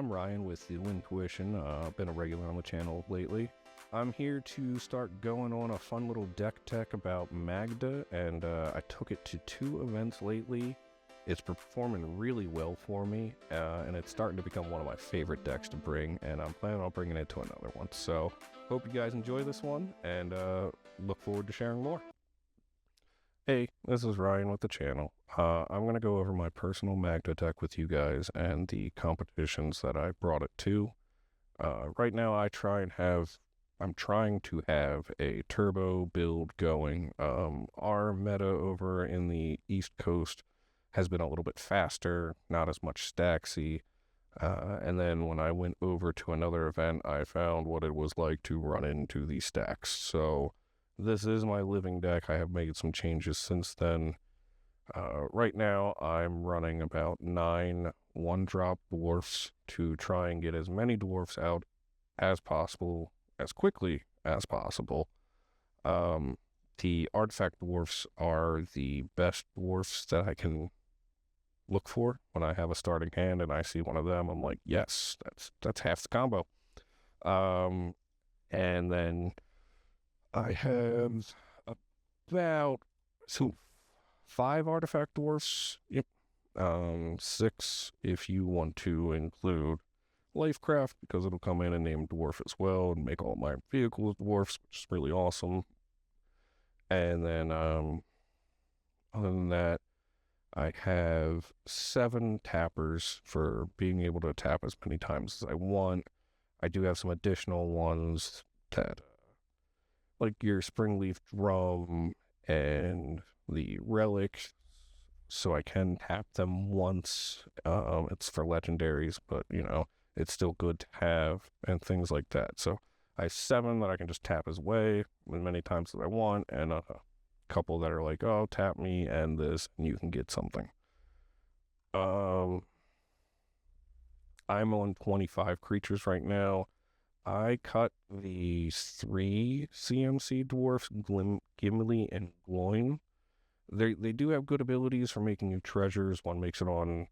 I'm Ryan with the Intuition. I've been a regular on the channel lately. I'm here to start going on a fun little deck tech about Magda, and I took it to 2 events lately. It's performing really well for me, and it's starting to become one of my favorite decks to bring, and I'm planning on bringing it to another one. So, hope you guys enjoy this one, and look forward to sharing more. Hey, this is Ryan with the channel. I'm going to go over my personal Magda deck with you guys and the competitions that I brought it to. Right now I'm trying to have a turbo build going. Our meta over in the East Coast has been a little bit faster, not as much Staxy. And then when I went over to another event, I found what it was like to run into the Stax. So this is my living deck. I have made some changes since then. Right now, I'm running about 9 1-drop dwarfs to try and get as many dwarfs out as possible, as quickly as possible. The artifact dwarfs are the best dwarfs that I can look for when I have a starting hand and I see one of them. I'm like, yes, that's half the combo. And then I have about 5 artifact dwarfs. Yep. 6 if you want to include Lifecraft, because it'll come in and name dwarf as well and make all my vehicles dwarfs, which is really awesome. And then other than that, I have 7 tappers for being able to tap as many times as I want. I do have some additional ones that like your Springleaf Drum and the Relic, so I can tap them once. It's for legendaries, but you know, it's still good to have, and things like that. So I have 7 that I can just tap as way as many times as I want, and a couple that are like, oh, tap me and this, and you can get something. I'm on 25 creatures right now. I cut the 3 CMC dwarfs, Gimli and Gloin. They do have good abilities for making you treasures. One makes it on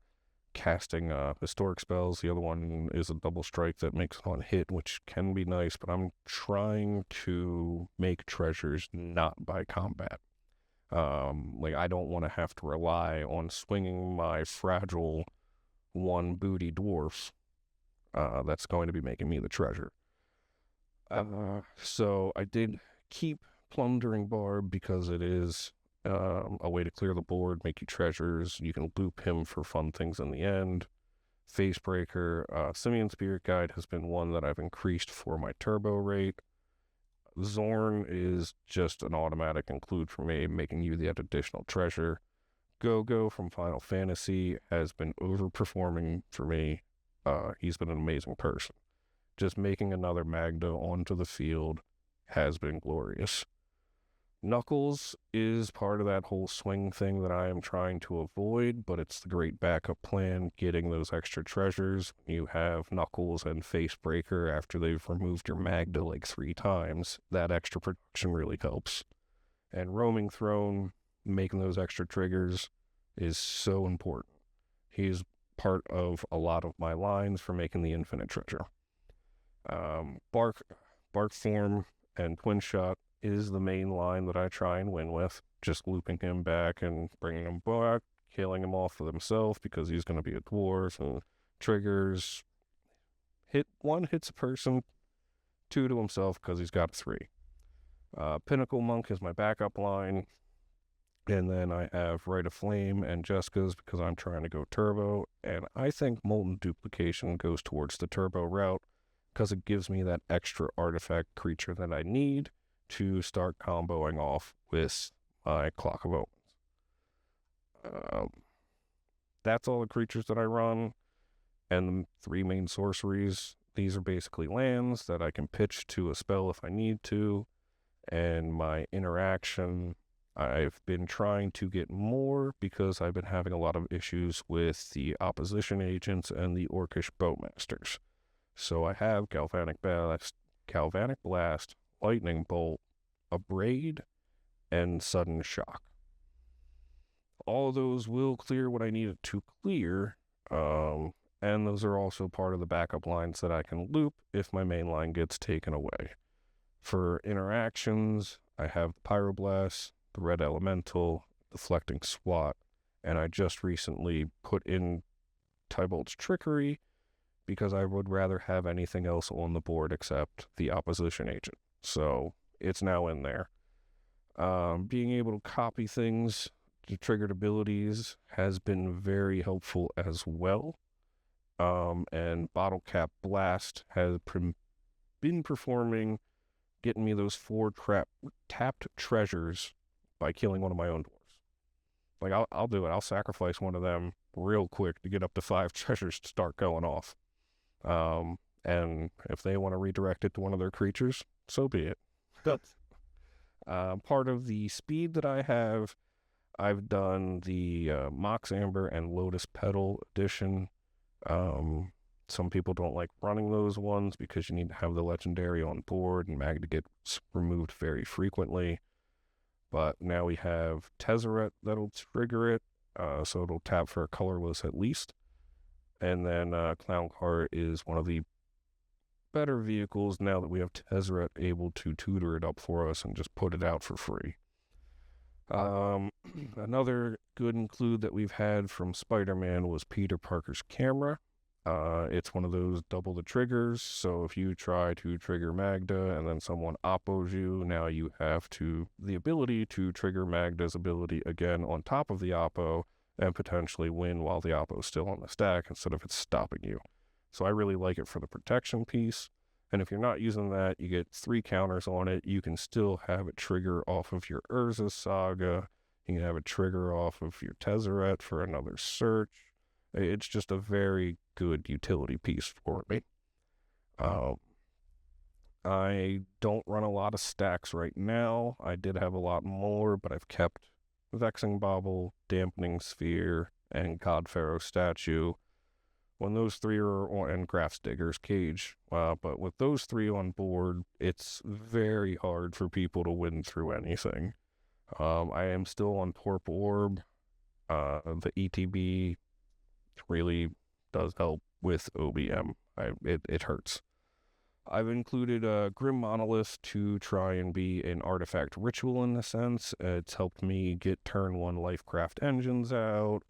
casting historic spells. The other one is a double strike that makes it on hit, which can be nice, but I'm trying to make treasures not by combat. Like, I don't want to have to rely on swinging my fragile 1 booty dwarf that's going to be making me the treasure. So I did keep Plundering Barb because it is a way to clear the board, make you treasures. You can loop him for fun things in the end. Facebreaker, Simian Spirit Guide has been one that I've increased for my turbo rate. Zorn is just an automatic include for me, making you the additional treasure. Go-Go from Final Fantasy has been overperforming for me. He's been an amazing person. Just making another Magda onto the field has been glorious. Knuckles is part of that whole swing thing that I am trying to avoid, but it's the great backup plan, getting those extra treasures. You have Knuckles and Facebreaker after they've removed your Magda like 3 times. That extra production really helps. And Roaming Throne, making those extra triggers, is so important. He's part of a lot of my lines for making the infinite treasure. Bark Form and Twin Shot is the main line that I try and win with. Just looping him back and bringing him back, killing him off for himself because he's going to be a dwarf, and triggers. 1 hits a person, 2 to himself because he's got 3. Pinnacle Monk is my backup line. And then I have Rite of Flame and Jessica's because I'm trying to go turbo. And I think Molten Duplication goes towards the turbo route because it gives me that extra artifact creature that I need to start comboing off with my Clock of Omens. That's all the creatures that I run, and the 3 main sorceries. These are basically lands that I can pitch to a spell if I need to, and my interaction, I've been trying to get more because I've been having a lot of issues with the opposition agents and the Orcish Bowmasters. So I have Galvanic Blast, Lightning Bolt, Abrade, and Sudden Shock. All of those will clear what I need it to clear, and those are also part of the backup lines that I can loop if my main line gets taken away. For interactions, I have the Pyroblast, the Red Elemental, Deflecting SWAT, and I just recently put in Tybolt's Trickery because I would rather have anything else on the board except the opposition agent. So it's now in there. Being able to copy things to triggered abilities has been very helpful as well. And Bottle Cap Blast has been performing, getting me those 4 tapped treasures by killing one of my own dwarves. Like, I'll do it. I'll sacrifice one of them real quick to get up to 5 treasures to start going off. And if they want to redirect it to one of their creatures, so be it. Part of the speed that I have, I've done the Mox Amber and Lotus Petal edition. Some people don't like running those ones because you need to have the legendary on board, and Magda gets removed very frequently. But now we have Tezzeret that'll trigger it, so it'll tap for a colorless at least. And then Clown Cart is one of the better vehicles now that we have Tezzeret able to tutor it up for us and just put it out for free. Another good include that we've had from Spider-Man was Peter Parker's camera. It's one of those double the triggers, so if you try to trigger Magda and then someone oppos you, now you have the ability to trigger Magda's ability again on top of the oppo and potentially win while the oppo's still on the stack instead of it stopping you. So I really like it for the protection piece. And if you're not using that, you get 3 counters on it. You can still have it trigger off of your Urza Saga. You can have it trigger off of your Tezzeret for another search. It's just a very good utility piece for me. I don't run a lot of stacks right now. I did have a lot more, but I've kept Vexing Bauble, Dampening Sphere, and God Pharaoh Statue. When those 3 are on, and Grafsdigger's Cage, but with those 3 on board, it's very hard for people to win through anything. I am still on Torp Orb. The ETB really does help with OBM. It hurts. I've included a Grim Monolith to try and be an artifact ritual in a sense. It's helped me get turn 1 Lifecraft engines out,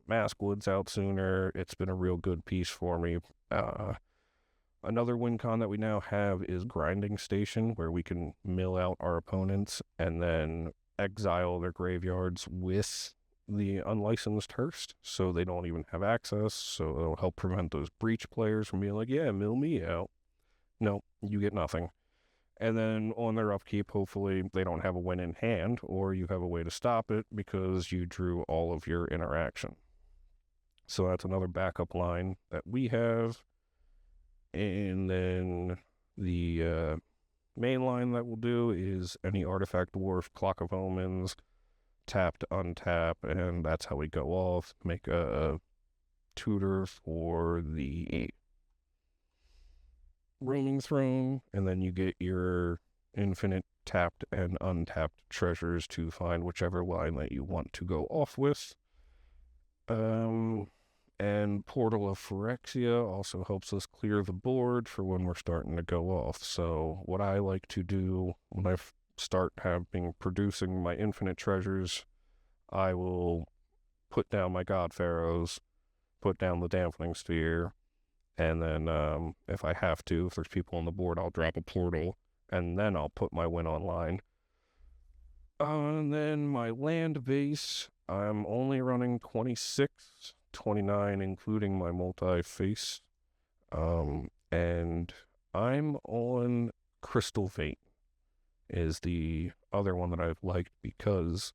Maskwoods out sooner. It's been a real good piece for me. Another win con that we now have is Grinding Station, where we can mill out our opponents and then exile their graveyards with the unlicensed Hearst, so they don't even have access, so it'll help prevent those breach players from being like, yeah, mill me out. No, you get nothing. And then on their upkeep, hopefully they don't have a win in hand, or you have a way to stop it because you drew all of your interaction. So that's another backup line that we have. And then the main line that we'll do is any Artifact Dwarf, Clock of Omens, tap to untap, and that's how we go off. Make a tutor for the Roaming Throne, and then you get your infinite tapped and untapped treasures to find whichever line that you want to go off with. And Portal of Phyrexia also helps us clear the board for when we're starting to go off. So what I like to do when I start producing my infinite treasures, I will put down my God Pharaohs, put down the Dampening Sphere, and then if I have to, if there's people on the board, I'll drop a portal, and then I'll put my win online. And then my land base, I'm only running 26, 29, including my multi-face. And I'm on Crystal Vein, is the other one that I've liked because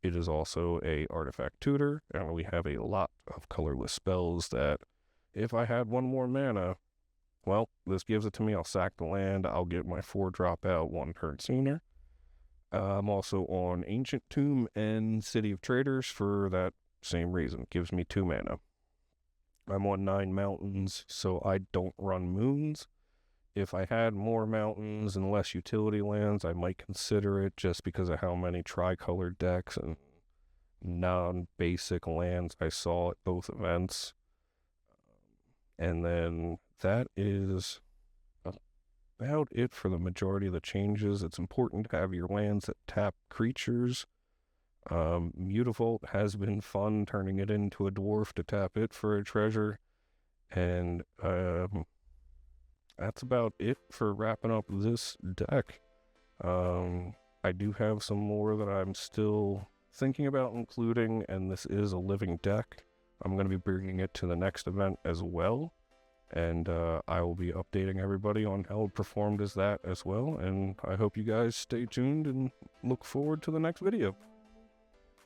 it is also a artifact tutor, and we have a lot of colorless spells that if I had 1 more mana, well, this gives it to me. I'll sack the land. I'll get my 4 drop out 1 turn sooner. I'm also on Ancient Tomb and City of Traders for that same reason. Gives me 2 mana. I'm on 9 mountains, so I don't run moons. If I had more mountains and less utility lands, I might consider it just because of how many tricolored decks and non-basic lands I saw at both events. And then that is about it for the majority of the changes. It's important to have your lands that tap creatures. Mutavault has been fun, turning it into a dwarf to tap it for a treasure. And that's about it for wrapping up this deck. I do have some more that I'm still thinking about including, and this is a living deck. I'm going to be bringing it to the next event as well, and I will be updating everybody on how it performed as that as well, and I hope you guys stay tuned and look forward to the next video.